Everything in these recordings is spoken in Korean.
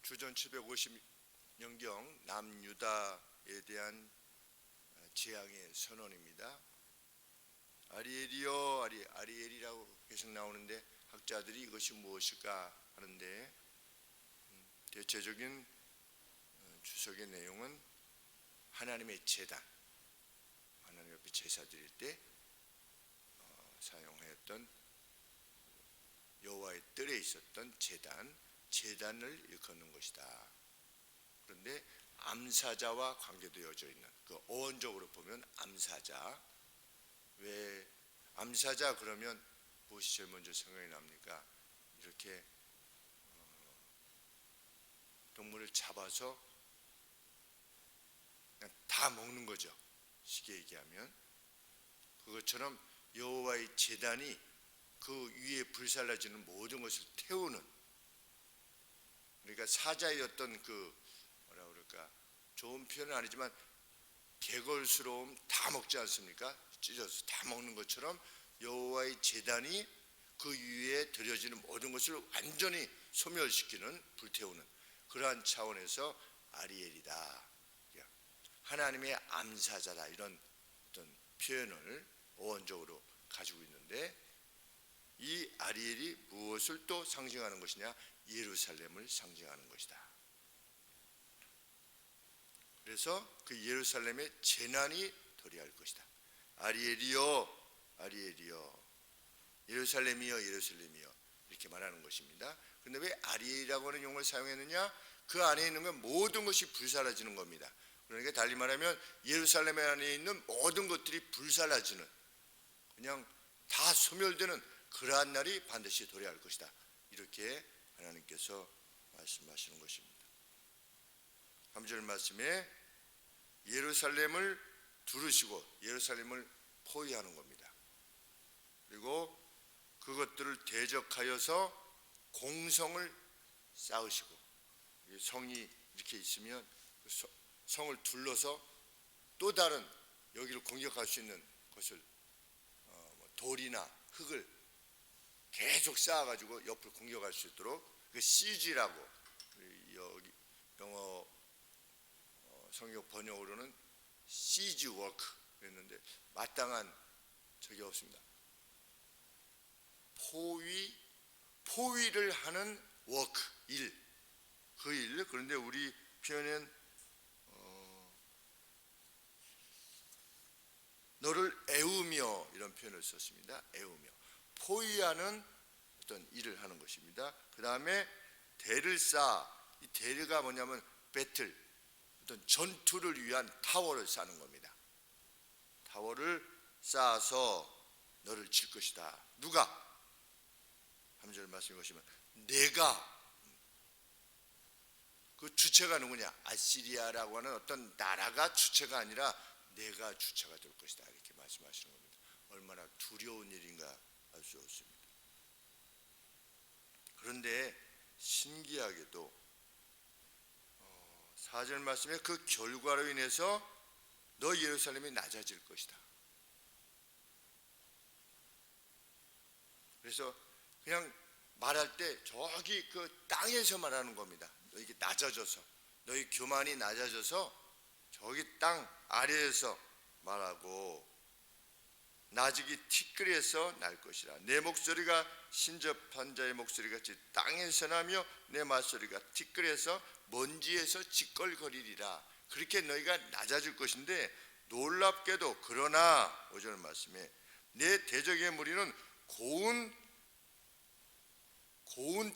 주전 750년경 남유다에 대한 재앙의 선언입니다. 아리엘이여, 아리엘이라고 계속 나오는데 학자들이 이것이 무엇일까 하는데 대체적인 주석의 내용은 하나님의 제단, 하나님 앞에 제사 드릴 때 사용하였던 여호와의 뜰에 있었던 제단을 일컫는 것이다. 그런데 암사자와 관계도 이어져 있는, 그 어원적으로 보면 암사자. 왜 암사자 그러면 무엇이 제일 먼저 생각이 납니까? 이렇게 동물을 잡아서 그냥 다 먹는 거죠. 쉽게 얘기하면 그것처럼 여호와의 제단이 그 위에 불살라지는 모든 것을 태우는, 그러니까 사자였던 그 뭐라 그럴까, 좋은 표현은 아니지만 개걸스러움 다 먹지 않습니까? 찢어서 다 먹는 것처럼 여호와의 제단이 그 위에 드려지는 모든 것을 완전히 소멸시키는, 불태우는 그러한 차원에서 아리엘이다, 하나님의 암사자다, 이런 어떤 표현을 어원적으로 가지고 있는데, 이 아리엘이 무엇을 또 상징하는 것이냐? 예루살렘을 상징하는 것이다. 그래서 그 예루살렘의 재난이 도래할 것이다. 아리엘이여, 아리엘이여, 예루살렘이여, 예루살렘이여, 이렇게 말하는 것입니다. 그런데 왜 아리엘이라고 하는 용어를 사용했느냐? 그 안에 있는 건 모든 것이 불사라지는 겁니다. 그러니까 달리 말하면 예루살렘 안에 있는 모든 것들이 불사라지는, 그냥 다 소멸되는 그러한 날이 반드시 도래할 것이다. 이렇게 하나님께서 말씀하시는 것입니다. 3절 말씀에 예루살렘을 두르시고 예루살렘을 포위하는 겁니다. 그리고 그것들을 대적하여서 공성을 쌓으시고, 성이 이렇게 있으면 성을 둘러서 또 다른 여기를 공격할 수 있는 것을 돌이나 흙을 계속 쌓아가지고 옆을 공격할 수 있도록, 그 CG라고, 여기 영어 성경 번역으로는 siege work 그랬는데 마땅한 적이 없습니다. 포위를 하는 워크, 일, 그 일. 그런데 우리 표현은 너를 애우며, 이런 표현을 썼습니다. 애우며, 포위하는 어떤 일을 하는 것입니다. 그 다음에 대를 쌓아, 이 대가 뭐냐면 배틀, 어떤 전투를 위한 타워를 쌓는 겁니다. 타워를 쌓아서 너를 칠 것이다. 누가? 3절 말씀해 보시면 내가, 그 주체가 누구냐? 아시리아라고 하는 어떤 나라가 주체가 아니라 내가 주체가 될 것이다, 이렇게 말씀하시는 겁니다. 얼마나 두려운 일인가 알 수 없습니다. 그런데 신기하게도 4절 말씀에 그 결과로 인해서 너 예루살렘이 낮아질 것이다. 그래서 그냥 말할 때 저기 그 땅에서 말하는 겁니다. 너희 낮아져서, 너희 교만이 낮아져서 저기 땅 아래에서 말하고, 나직이 티끌에서 날 것이라. 내 목소리가 신접한 자의 목소리같이 땅에서 나며 내 말소리가 티끌에서 먼지에서 지껄거리리라. 그렇게 너희가 낮아질 것인데, 놀랍게도 그러나 5절 말씀에 내 대적의 무리는 고운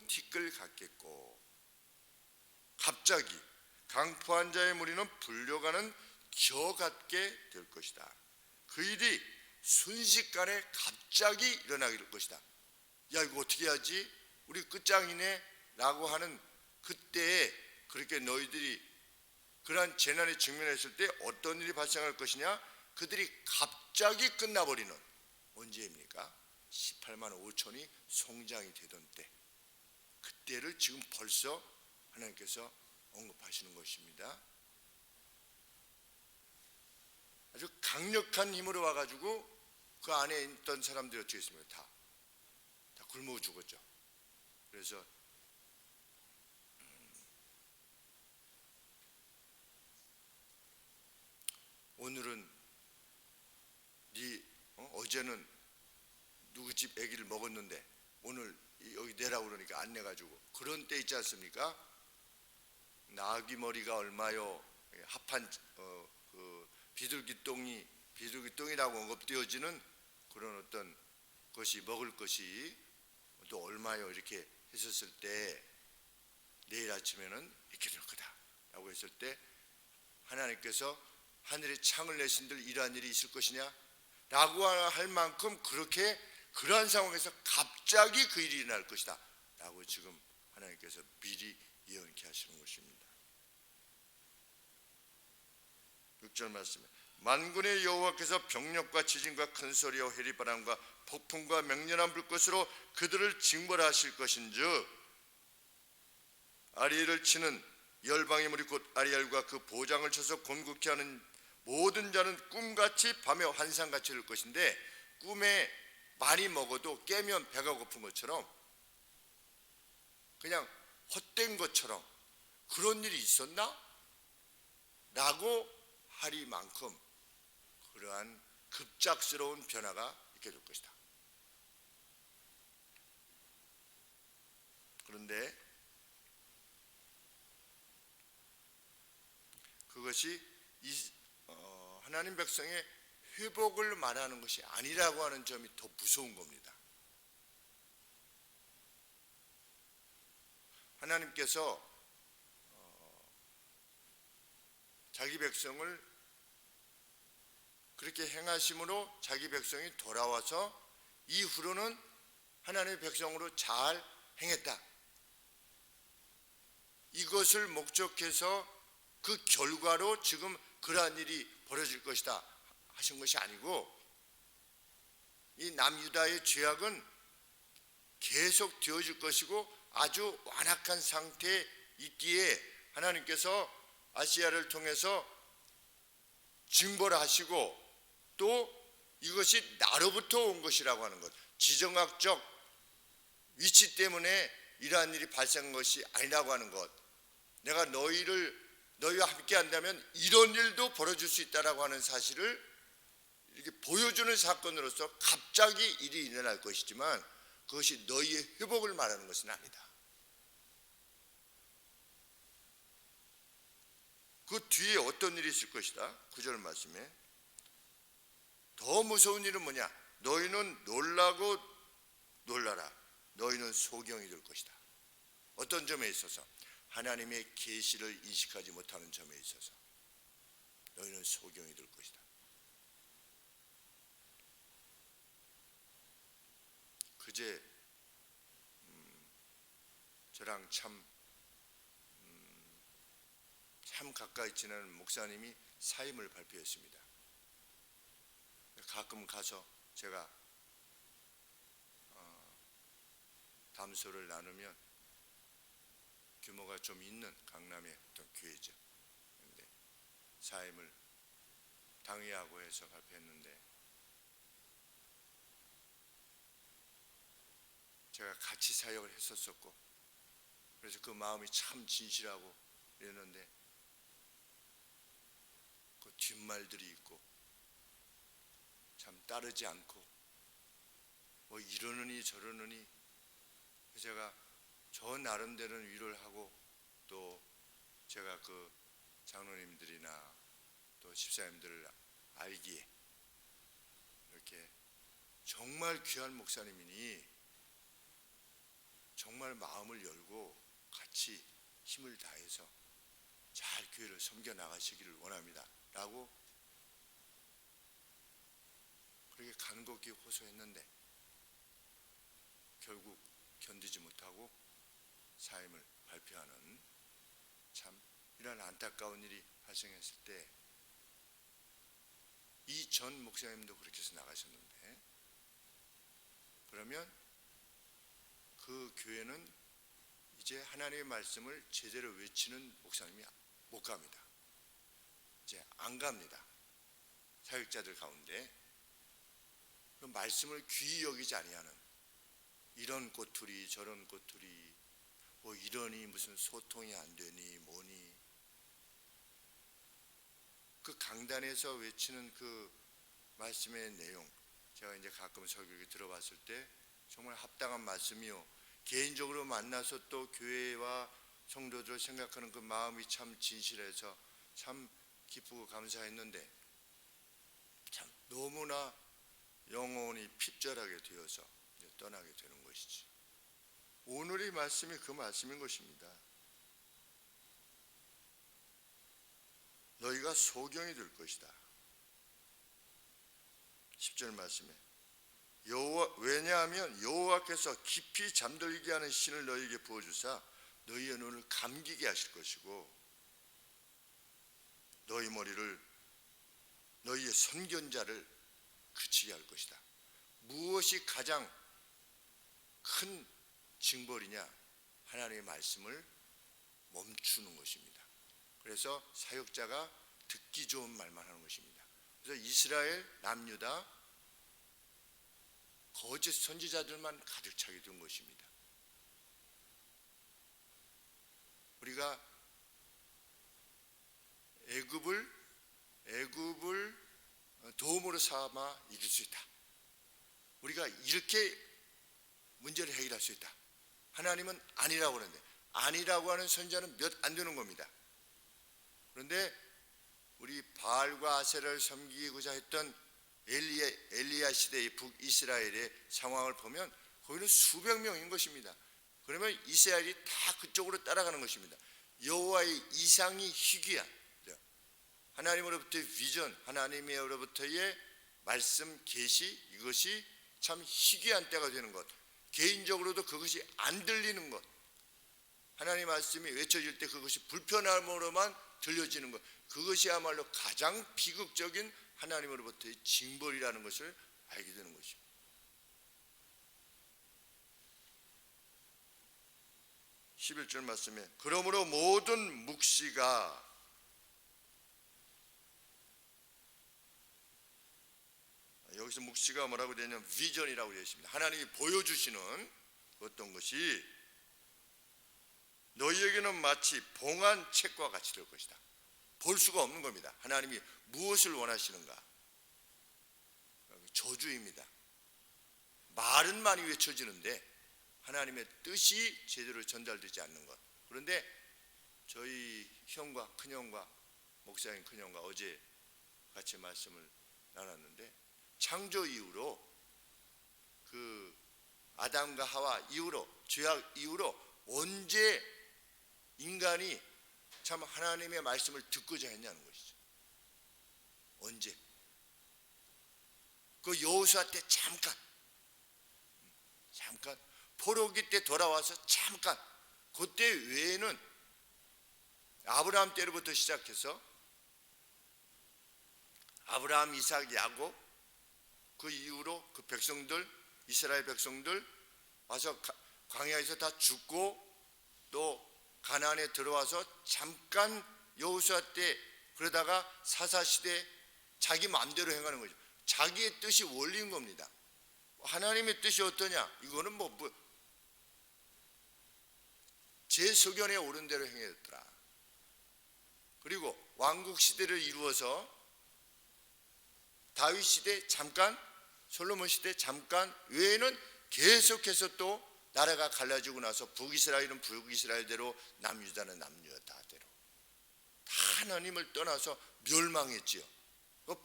티끌 같겠고, 갑자기 강포한 자의 무리는 불려가는 겨 같게 될 것이다. 그 일이 순식간에 갑자기 일어나게 것이다. 야, 이거 어떻게 하지? 우리 끝장이네 라고 하는 그때에 그렇게 너희들이 그러한 재난에 직면했을 때 어떤 일이 발생할 것이냐? 그들이 갑자기 끝나버리는, 언제입니까? 18만 5천이 송장이 되던 때, 그때를 지금 벌써 하나님께서 언급하시는 것입니다. 아주 강력한 힘으로 와가지고 그 안에 있던 사람들이 어떻게 했습니까? 다 굶어 죽었죠. 그래서 오늘은 어제는 누구 집 아기를 먹었는데 오늘 여기 내라고 그러니까 안 내가지고 그런 때 있지 않습니까? 나귀 머리가 얼마요? 합한 그 비둘기똥이라고 언급되어지는 그런 어떤 것이 먹을 것이 또 얼마요? 이렇게 했었을 때 내일 아침에는 이렇게 될 거다라고 했을 때 하나님께서 하늘에 창을 내신들 이러한 일이 있을 것이냐? 라고 할 만큼 그러한 상황에서 갑자기 그 일이 일어날 것이다 라고 지금 하나님께서 미리 예언케 하시는 것입니다. 6절 말씀에 만군의 여호와께서 병력과 지진과 큰 소리와 회리바람과 폭풍과 맹렬한 불꽃으로 그들을 징벌하실 것인즉 아리엘을 치는 열방의 무리 곧 아리엘과 그 보장을 쳐서 곤국케 하는 모든 자는 꿈같이 밤에 환상같이 될 것인데 꿈에 많이 먹어도 깨면 배가 고픈 것처럼 그냥 헛된 것처럼 그런 일이 있었나? 라고 하리만큼 그러한 급작스러운 변화가 있게 될 것이다. 그런데 그것이 하나님 백성의 회복을 말하는 것이 아니라고 하는 점이 더 무서운 겁니다. 하나님께서 자기 백성을 그렇게 행하심으로 자기 백성이 돌아와서 이후로는 하나님의 백성으로 잘 행했다. 이것을 목적해서 그 결과로 지금 그러한 일이 벌어질 것이다 하신 것이 아니고 이 남유다의 죄악은 계속 되어질 것이고 아주 완악한 상태에 있기에 하나님께서 아시아를 통해서 징벌하시고 또 이것이 나로부터 온 것이라고 하는 것, 지정학적 위치 때문에 이러한 일이 발생한 것이 아니라고 하는 것, 내가 너희와 함께 한다면 이런 일도 벌어질 수 있다라고 하는 사실을 이렇게 보여주는 사건으로서 갑자기 일이 일어날 것이지만 그것이 너희의 회복을 말하는 것은 아니다. 그 뒤에 어떤 일이 있을 것이다. 9절 말씀에 더 무서운 일은 뭐냐? 너희는 놀라고 놀라라. 너희는 소경이 될 것이다. 어떤 점에 있어서? 하나님의 계시를 인식하지 못하는 점에 있어서 너희는 소경이 될 것이다. 그제 저랑 참 가까이 지내는 목사님이 사임을 발표했습니다. 가끔 가서 제가 담소를 나누면 규모가 좀 있는 강남의 어떤 교회죠. 그런데 사임을 당회하고 해서 발표했는데 제가 같이 사역을 했었고 그래서 그 마음이 참 진실하고 이랬는데 그 뒷말들이 있고 참 따르지 않고 뭐 이러느니 저러느니 제가 저 나름대로는 위로를 하고 또 제가 그 장로님들이나 또 집사님들을 알기에 이렇게 정말 귀한 목사님이니 정말 마음을 열고 같이 힘을 다해서 잘 교회를 섬겨 나가시기를 원합니다 라고 그렇게 간곡히 호소했는데 결국 견디지 못하고 사임을 발표하는 참 이런 안타까운 일이 발생했을 때 이 전 목사님도 그렇게 해서 나가셨는데 그러면 그 교회는 이제 하나님의 말씀을 제대로 외치는 목사님이 못 갑니다. 이제 안 갑니다. 사역자들 가운데 그 말씀을 귀히 여기지 아니하는 이런 꼬투리 저런 꼬투리 뭐 이러니 무슨 소통이 안 되니 뭐니 그 강단에서 외치는 그 말씀의 내용, 제가 이제 가끔 설교를 들어봤을 때 정말 합당한 말씀이요, 개인적으로 만나서 또 교회와 성도들을 생각하는 그 마음이 참 진실해서 참 기쁘고 감사했는데, 참 너무나 영혼이 핍절하게 되어서 떠나게 되는 것이지. 오늘의 말씀이 그 말씀인 것입니다. 너희가 소경이 될 것이다. 10절 말씀에 왜냐하면 여호와께서 깊이 잠들게 하는 신을 너희에게 부어주사 너희의 눈을 감기게 하실 것이고 너희 머리를 너희의 선견자를 그치게 할 것이다. 무엇이 가장 큰 징벌이냐? 하나님의 말씀을 멈추는 것입니다. 그래서 사역자가 듣기 좋은 말만 하는 것입니다. 그래서 이스라엘 남유다 거짓 선지자들만 가득 차게 된 것입니다. 우리가 애굽을 도움으로 삼아 이길 수 있다. 우리가 이렇게 문제를 해결할 수 있다. 하나님은 아니라고 하는데, 아니라고 하는 선지자는 몇 안 되는 겁니다. 그런데 우리 바알과 아세라를 섬기고자 했던 엘리야 시대의 북이스라엘의 상황을 보면 거기는 수백 명인 것입니다. 그러면 이스라엘이 다 그쪽으로 따라가는 것입니다. 여호와의 이상이 희귀한, 하나님으로부터의 비전, 하나님으로부터의 말씀 계시, 이것이 참 희귀한 때가 되는 것, 개인적으로도 그것이 안 들리는 것, 하나님 말씀이 외쳐질 때 그것이 불편함으로만 들려지는 것, 그것이야말로 가장 비극적인 하나님으로부터의 징벌이라는 것을 알게 되는 것입니다. (11절) 말씀에 그러므로 모든 묵시가 여기서 묵시가 뭐라고 되어 있냐면 비전이라고 되어 있습니다. 하나님이 보여주시는 어떤 것이 너희에게는 마치 봉한 책과 같이 될 것이다. 볼 수가 없는 겁니다. 하나님이 무엇을 원하시는가? 저주입니다. 말은 많이 외쳐지는데 하나님의 뜻이 제대로 전달되지 않는 것. 그런데 저희 형과 큰형과 목사님 큰형과 어제 같이 말씀을 나눴는데, 창조 이후로 그 아담과 하와 이후로, 죄악 이후로 언제 인간이 참 하나님의 말씀을 듣고자 했냐는 것이죠. 언제? 그 여호수아 때 잠깐 포로기 때 돌아와서 잠깐, 그때 외에는 아브라함 때로부터 시작해서 아브라함, 이삭, 야곱, 그 이후로 그 백성들, 이스라엘 백성들 와서 광야에서 다 죽고 또 가나안에 들어와서 잠깐 여호수아 때, 그러다가 사사시대 자기 마음대로 행하는 거죠. 자기의 뜻이 원리인 겁니다. 하나님의 뜻이 어떠냐? 이거는 제 소견에 옳은 대로 행했더라. 그리고 왕국 시대를 이루어서 다윗 시대 잠깐, 솔로몬 시대 잠깐 외에는 계속해서 또 나라가 갈라지고 나서 북이스라엘은 북이스라엘대로, 남유다는 남유다대로 다 하나님을 떠나서 멸망했지요.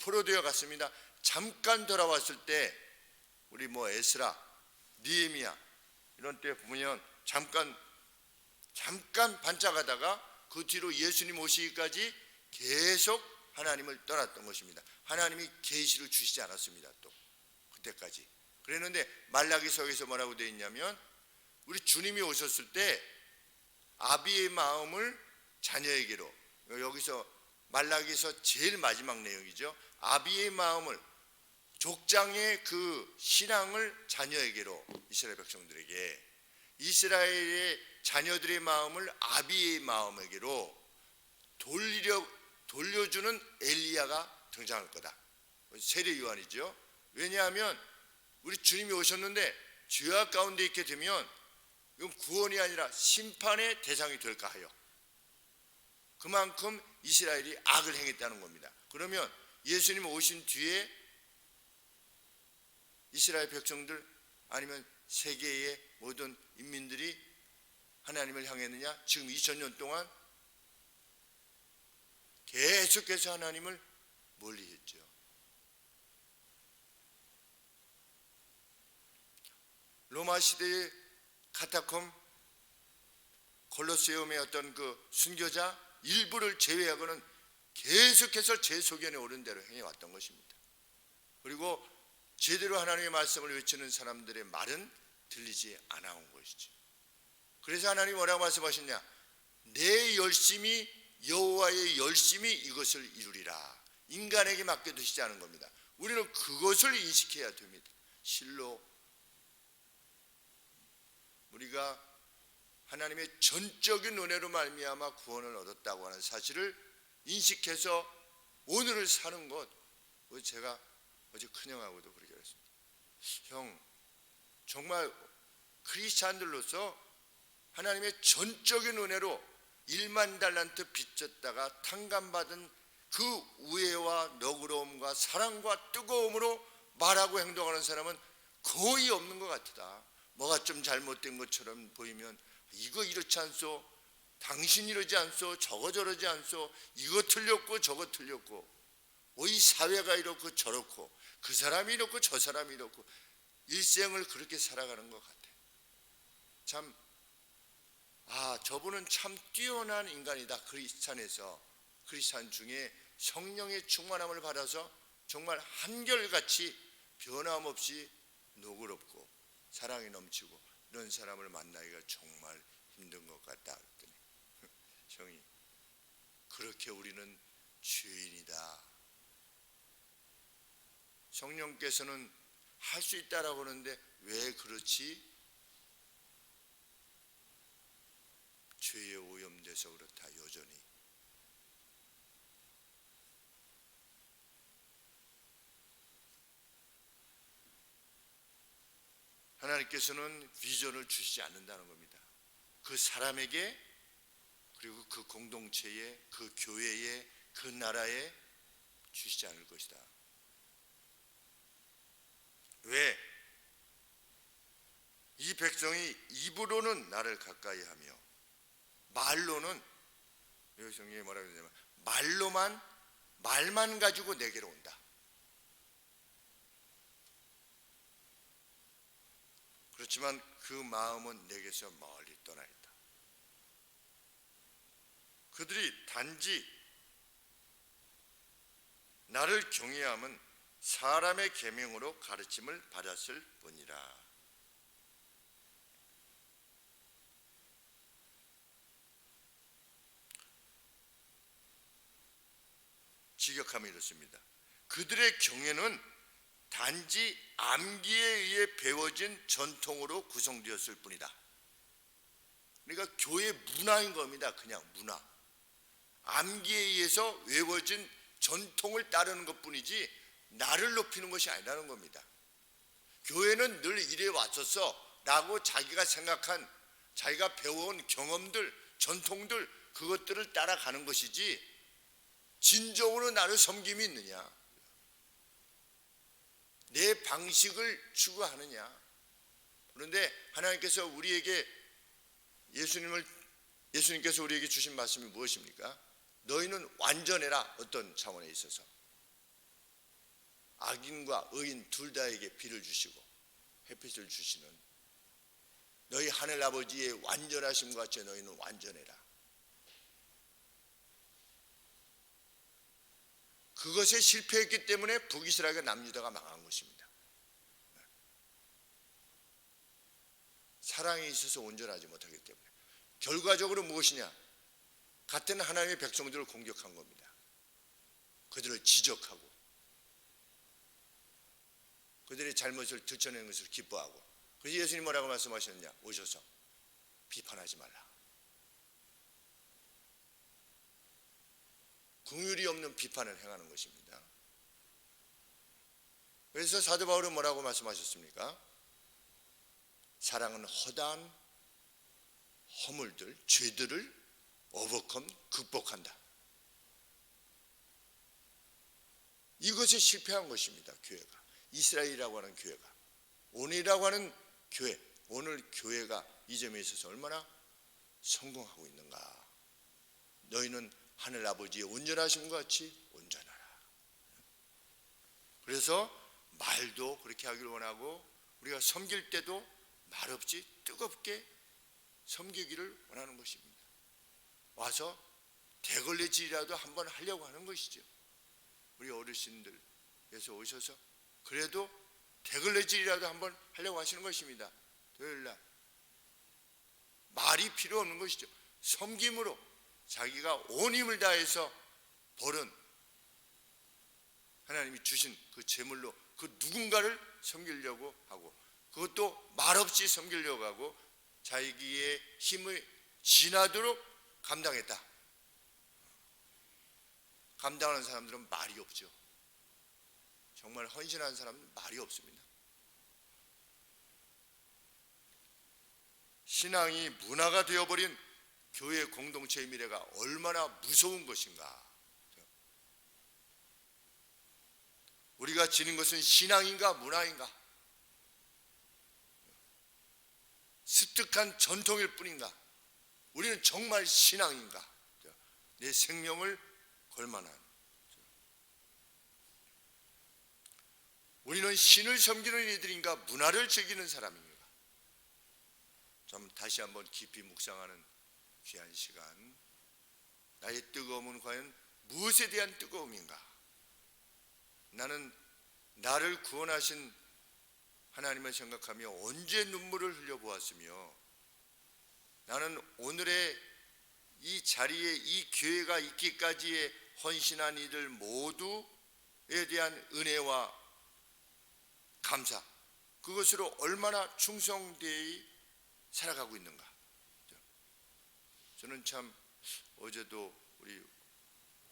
포로되어 갔습니다. 잠깐 돌아왔을 때 우리 에스라, 느헤미야 이런 때 보면 잠깐 반짝하다가 그 뒤로 예수님 오시기까지 계속 하나님을 떠났던 것입니다. 하나님이 계시를 주시지 않았습니다. 또 그때까지 그랬는데, 말라기서에서 뭐라고 되어 있냐면 우리 주님이 오셨을 때 아비의 마음을 자녀에게로, 여기서 말라기서 제일 마지막 내용이죠. 아비의 마음을, 족장의 그 신앙을 자녀에게로, 이스라엘 백성들에게, 이스라엘의 자녀들의 마음을 아비의 마음에게로 돌려주는 엘리야가 등장할 거다. 세례 요한이죠. 왜냐하면 우리 주님이 오셨는데 죄악 가운데 있게 되면 이건 구원이 아니라 심판의 대상이 될까 하여, 그만큼 이스라엘이 악을 행했다는 겁니다. 그러면 예수님 오신 뒤에 이스라엘 백성들 아니면 세계의 모든 인민들이 하나님을 향했느냐? 지금 2000년 동안 계속해서 하나님을 멀리했죠. 로마 시대의 카타콤 콜로세움의 어떤 그 순교자 일부를 제외하고는 계속해서 제 소견에 오른 대로 행해왔던 것입니다. 그리고 제대로 하나님의 말씀을 외치는 사람들의 말은 들리지 않아 온 것이죠. 그래서 하나님이 뭐라고 말씀하셨냐? 내 열심이 여호와의 열심이 이것을 이루리라. 인간에게 맡겨두시지 않은 겁니다. 우리는 그것을 인식해야 됩니다. 실로 우리가 하나님의 전적인 은혜로 말미암아 구원을 얻었다고 하는 사실을 인식해서 오늘을 사는 것. 제가 어제 큰형하고도 그렇게 했습니다. 형, 정말 크리스찬들로서 하나님의 전적인 은혜로 1만 달란트 빚졌다가 탕감받은 그 우애와 너그러움과 사랑과 뜨거움으로 말하고 행동하는 사람은 거의 없는 것 같다. 뭐가 좀 잘못된 것처럼 보이면 이거 이렇지 않소, 당신 이러지 않소, 저거 저러지 않소, 이거 틀렸고 저거 틀렸고, 이 사회가 이렇고 저렇고, 그 사람이 이렇고 저 사람이 이렇고, 일생을 그렇게 살아가는 것 같아. 참, 저분은 참 뛰어난 인간이다. 크리스찬 중에 성령의 충만함을 받아서 정말 한결같이 변함없이 너그럽고 사랑이 넘치고 이런 사람을 만나기가 정말 힘든 것 같다. 그랬더니 형이, 그렇게 우리는 죄인이다. 성령께서는 할 수 있다라고 하는데 왜 그렇지? 죄에 오염돼서 그렇다. 여전히 하나님께서는 비전을 주시지 않는다는 겁니다. 그 사람에게, 그리고 그 공동체에, 그 교회에, 그 나라에 주시지 않을 것이다. 왜? 이 백성이 입으로는 나를 가까이 하며 말로는, 여기 성경에 뭐라고 그러냐면 말만 가지고 내게로 온다. 그렇지만 그 마음은 내게서 멀리 떠나 있다. 그들이 단지 나를 경외함은 사람의 계명으로 가르침을 받았을 뿐이라. 직역하면 이렇습니다. 그들의 경외는 단지 암기에 의해 배워진 전통으로 구성되었을 뿐이다. 그러니까 교회 문화인 겁니다. 그냥 문화. 암기에 의해서 외워진 전통을 따르는 것뿐이지 나를 높이는 것이 아니라는 겁니다. 교회는 늘 이래 왔었어 라고 자기가 생각한, 자기가 배워온 경험들, 전통들, 그것들을 따라가는 것이지 진정으로 나를 섬김이 있느냐, 내 방식을 추구하느냐. 그런데 하나님께서 우리에게, 예수님께서 우리에게 주신 말씀이 무엇입니까? 너희는 완전해라. 어떤 차원에 있어서 악인과 의인 둘 다에게 비를 주시고 햇빛을 주시는 너희 하늘 아버지의 완전하심과 같이 너희는 완전해라. 그것에 실패했기 때문에 북이스라엘과 남유다가 망한 것입니다. 사랑에 있어서 온전하지 못하기 때문에. 결과적으로 무엇이냐? 같은 하나님의 백성들을 공격한 겁니다. 그들을 지적하고 그들의 잘못을 들춰내는 것을 기뻐하고. 그래서 예수님 뭐라고 말씀하셨냐? 오셔서 비판하지 말라. 긍휼이 없는 비판을 행하는 것입니다. 그래서 사도 바울은 뭐라고 말씀하셨습니까? 사랑은 허다한 허물들, 죄들을 극복한다. 이것에 실패한 것입니다. 교회가, 이스라엘이라고 하는 교회가, 오늘이라고 하는 교회, 오늘 교회가 이 점에 있어서 얼마나 성공하고 있는가. 너희는 하늘 아버지의 온전하심과 같이 온전하라. 그래서 말도 그렇게 하기를 원하고, 우리가 섬길 때도 말없이 뜨겁게 섬기기를 원하는 것입니다. 와서 대걸레질이라도 한번 하려고 하는 것이죠. 우리 어르신들께서 오셔서 그래도 대걸레질이라도 한번 하려고 하시는 것입니다. 토요일날 말이 필요 없는 것이죠. 섬김으로 자기가 온 힘을 다해서 벌은 하나님이 주신 그 제물로 그 누군가를 섬기려고 하고, 그것도 말없이 섬기려고 하고, 자기의 힘을 지나도록 감당했다. 감당하는 사람들은 말이 없죠. 정말 헌신하는 사람은 말이 없습니다. 신앙이 문화가 되어버린 교회 공동체의 미래가 얼마나 무서운 것인가. 우리가 지닌 것은 신앙인가 문화인가, 습득한 전통일 뿐인가, 우리는 정말 신앙인가, 내 생명을 걸만한, 우리는 신을 섬기는 이들인가 문화를 즐기는 사람인가. 좀 다시 한번 깊이 묵상하는 귀한 시간. 나의 뜨거움은 과연 무엇에 대한 뜨거움인가? 나는 나를 구원하신 하나님을 생각하며 언제 눈물을 흘려보았으며, 나는 오늘의 이 자리에 이 교회가 있기까지의 헌신한 이들 모두에 대한 은혜와 감사, 그것으로 얼마나 충성되이 살아가고 있는가. 저는 참 어제도 우리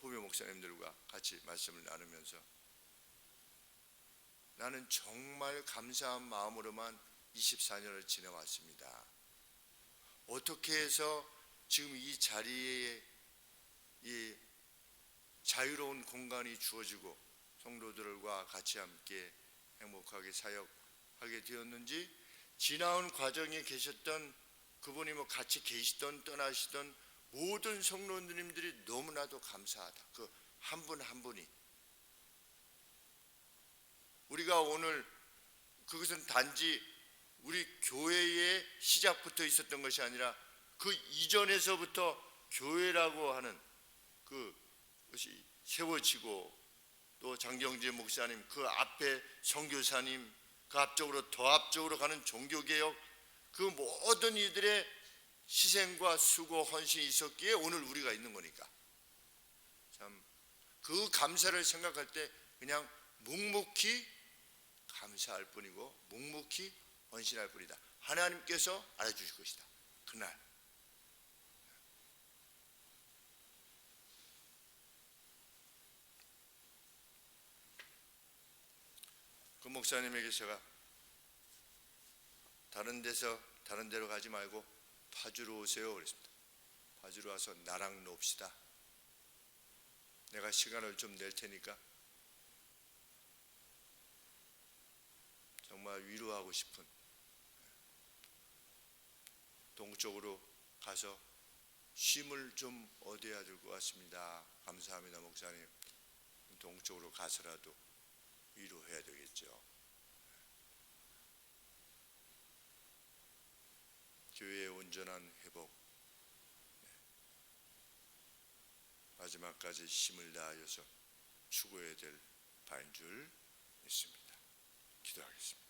후배 목사님들과 같이 말씀을 나누면서 나는 정말 감사한 마음으로만 24년을 지내왔습니다. 어떻게 해서 지금 이 자리에 이 자유로운 공간이 주어지고 성도들과 같이 함께 행복하게 사역하게 되었는지, 지나온 과정에 계셨던 그분이 같이 계시던 떠나시던 모든 성도님들이 너무나도 감사하다. 그 한 분 한 분이. 우리가 오늘 그것은 단지 우리 교회의 시작부터 있었던 것이 아니라 그 이전에서부터 교회라고 하는 그것이 세워지고, 또 장경재 목사님, 그 앞에 선교사님, 그 앞쪽으로 더 앞쪽으로 가는 종교개혁, 그 모든 이들의 희생과 수고 헌신이 있었기에 오늘 우리가 있는 거니까, 참 그 감사를 생각할 때 그냥 묵묵히 감사할 뿐이고 묵묵히 헌신할 뿐이다. 하나님께서 알아주실 것이다. 그날 그 목사님에게 제가 다른 데로 가지 말고 파주로 오세요 그랬습니다. 파주로 와서 나랑 놉시다. 내가 시간을 좀 낼 테니까 정말 위로하고 싶은, 동쪽으로 가서 쉼을 좀 얻어야 될 것 같습니다. 감사합니다 목사님. 동쪽으로 가서라도 위로해야 되겠죠. 교회의 온전한 회복, 마지막까지 힘을 다하여서 추구해야 될 바인 줄 믿습니다. 기도하겠습니다.